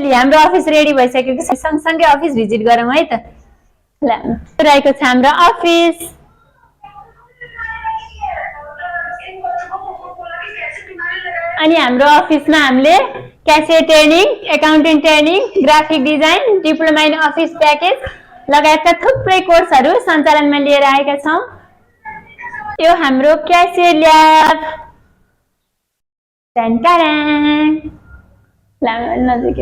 finally हाम्रो office ready भइसकेको छ सँगसँगै अफिस भिजिट गरौँ है त ल रहेको छ हाम्रो अफिस अनि हाम्रो अफिसमा हामीले cashier training accounting training graphic design diploma in office package लगायतका थुप्रै कोर्सहरू सञ्चालनमा लिएर आएका छौँ यो हाम्रो क्यासियर ल्याब नजिक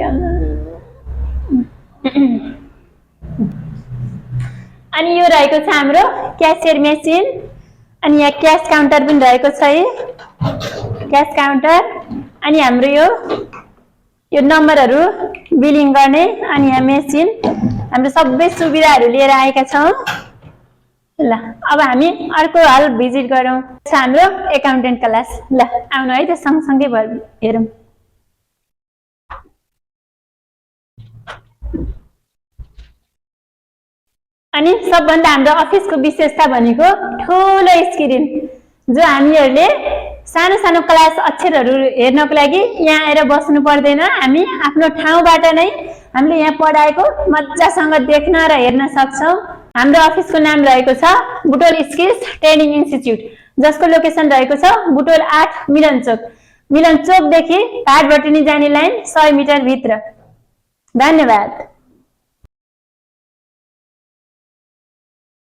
अनि यो रहेको छ हाम्रो क्यासियर मेसिन अनि यहाँ क्यास काउन्टर पनि रहेको छ है क्यास काउन्टर अनि हाम्रो यो नम्बरहरू बिलिङ गर्ने अनि यहाँ मेसिन हाम्रो सबै सुविधाहरू लिएर आएका छौँ ल अब हामी अर्को हल भिजिट गरौँ हाम्रो एकाउन्टेन्ट क्लास ल आउनु है त सँगसँगै हेरौँ अनि सबभन्दा हाम्रो अफिसको विशेषता भनेको ठुलो स्क्रिन जो हामीहरूले सानो सानो क्लास अक्षरहरू हेर्नको लागि यहाँ आएर बस्नु पर्दैन हामी आफ्नो ठाउँबाट नै हामीले यहाँ पढाएको मजासँग देख्न र हेर्न सक्छौँ हाम्रो अफिसको नाम रहेको छ बुटोल स्किल्स ट्रेनिङ इन्स्टिट्युट जसको लोकेसन रहेको छ बुटोल 8 मिलन चोकदेखि घाटभटनी जाने लाइन 100 मिटर भित्र धन्यवाद